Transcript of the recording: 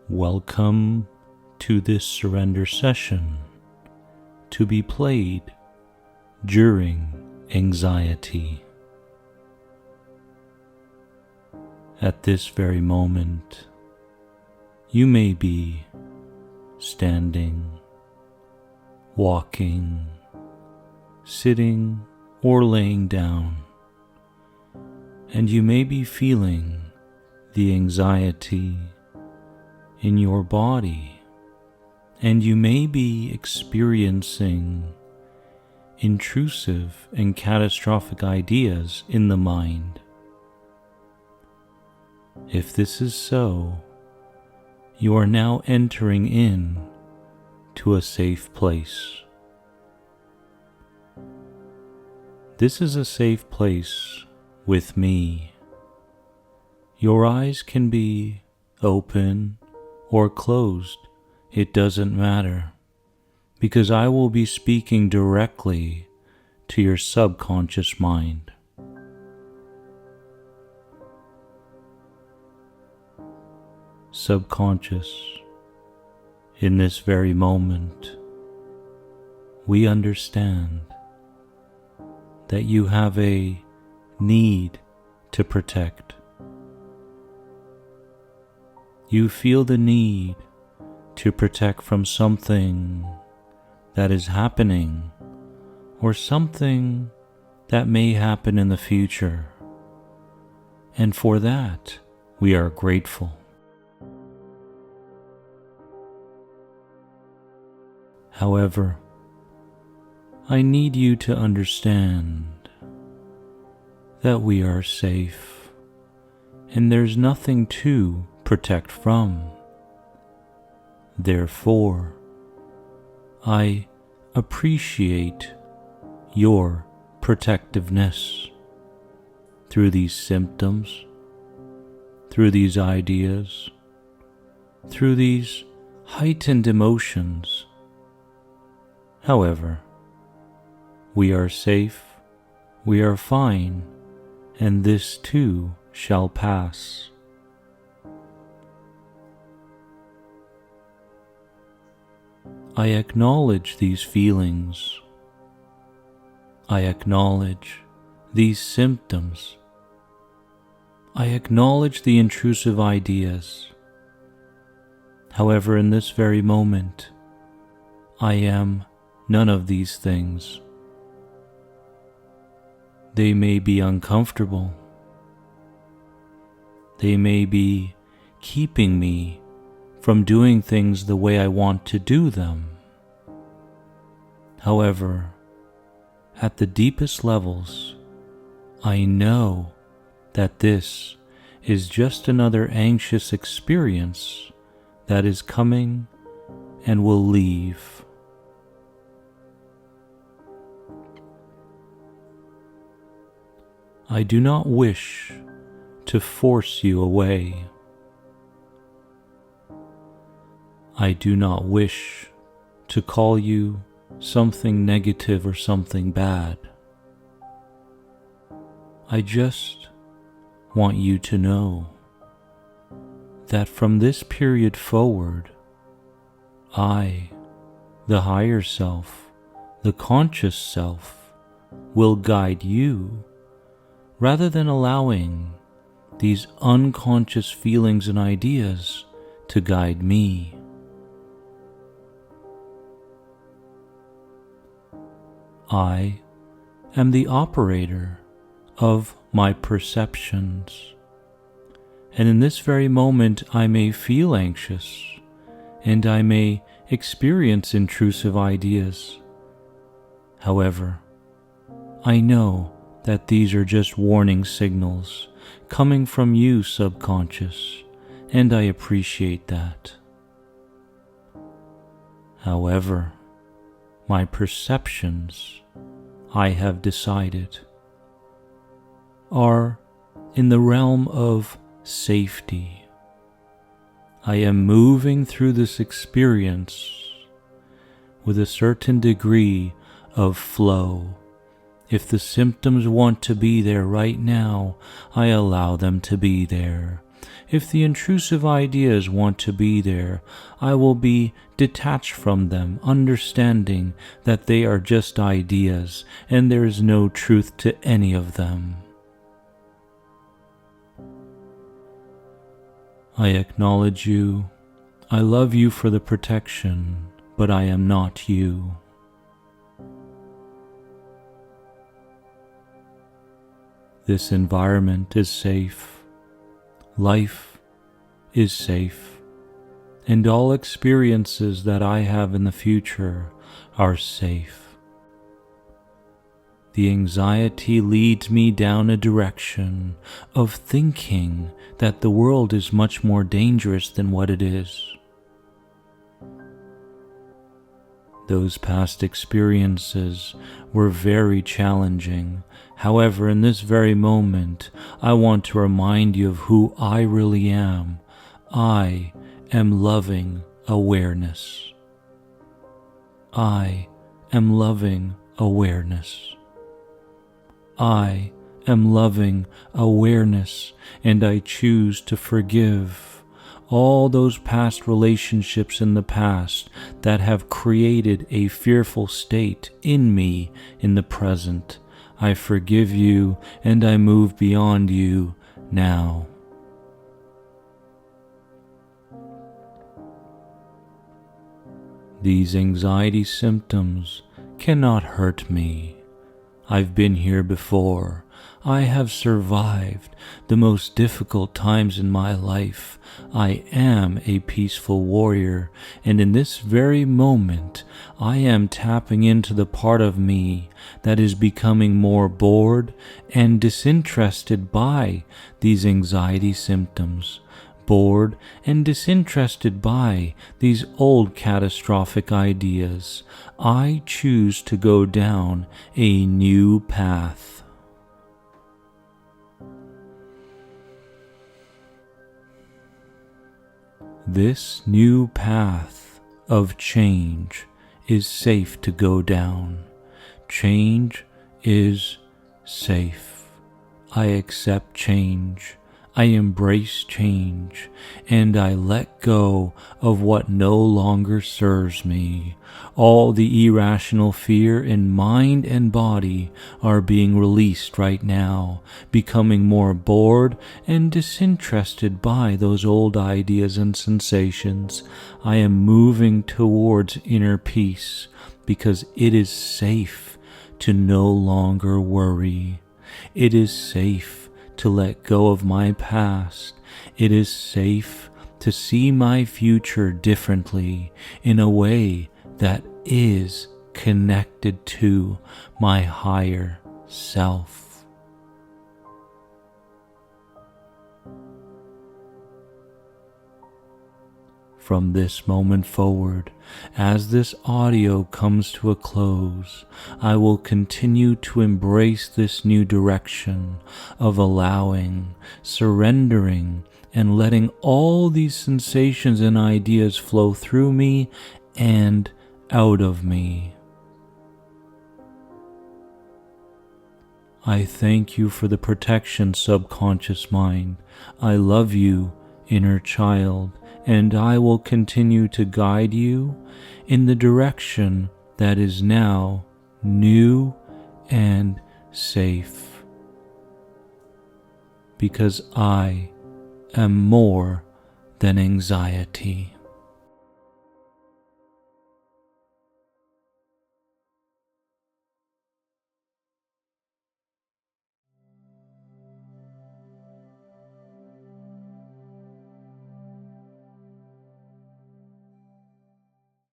Welcome to this surrender session to be played during anxiety. At this very moment, you may be standing, walking, sitting, or laying down, and you may be feeling the anxiety in your body, and you may be experiencing intrusive and catastrophic ideas in the mind. If this is so, you are now entering in to a safe place. This is a safe place with me. Your eyes can be open or closed, it doesn't matter, because I will be speaking directly to your subconscious mind. Subconscious, in this very moment, we understand that you have a need to protect. You feel the need to protect from something that is happening or something that may happen in the future, and for that we are grateful. However, I need you to understand that we are safe and there's nothing to protect from. Therefore, I appreciate your protectiveness through these symptoms, through these ideas, through these heightened emotions. However, we are safe, we are fine, and this too shall pass. I acknowledge these feelings. I acknowledge these symptoms. I acknowledge the intrusive ideas. However, in this very moment, I am none of these things. They may be uncomfortable. They may be keeping me from doing things the way I want to do them. However, at the deepest levels, I know that this is just another anxious experience that is coming and will leave. I do not wish to force you away. I do not wish to call you something negative or something bad. I just want you to know that from this period forward, I, the higher self, the conscious self, will guide you rather than allowing these unconscious feelings and ideas to guide me. I am the operator of my perceptions, and in this very moment I may feel anxious, and I may experience intrusive ideas. However, I know that these are just warning signals coming from you, subconscious, and I appreciate that. However, my perceptions, I have decided, are in the realm of safety. I am moving through this experience with a certain degree of flow. If the symptoms want to be there right now, I allow them to be there. If the intrusive ideas want to be there, I will be detached from them, understanding that they are just ideas and there is no truth to any of them. I acknowledge you. I love you for the protection, but I am not you. This environment is safe. Life is safe. And all experiences that I have in the future are safe. The anxiety leads me down a direction of thinking that the world is much more dangerous than what it is. Those past experiences were very challenging. However, in this very moment, I want to remind you of who I really am. I am loving awareness. I am loving awareness. I am loving awareness, and I choose to forgive all those past relationships in the past that have created a fearful state in me in the present. I forgive you and I move beyond you now. These anxiety symptoms cannot hurt me. I've been here before. I have survived the most difficult times in my life. I am a peaceful warrior, and in this very moment, I am tapping into the part of me that is becoming more bored and disinterested by these anxiety symptoms. Bored and disinterested by these old catastrophic ideas. I choose to go down a new path. This new path of change is safe to go down. Change is safe. I accept change. I embrace change, and I let go of what no longer serves me. All the irrational fear in mind and body are being released right now, becoming more bored and disinterested by those old ideas and sensations. I am moving towards inner peace because it is safe to no longer worry. It is safe to let go of my past. It is safe to see my future differently in a way that is connected to my higher self. From this moment forward, as this audio comes to a close, I will continue to embrace this new direction of allowing, surrendering, and letting all these sensations and ideas flow through me and out of me. I thank you for the protection, subconscious mind. I love you, inner child, and I will continue to guide you in the direction that is now new and safe. Because I am more than anxiety.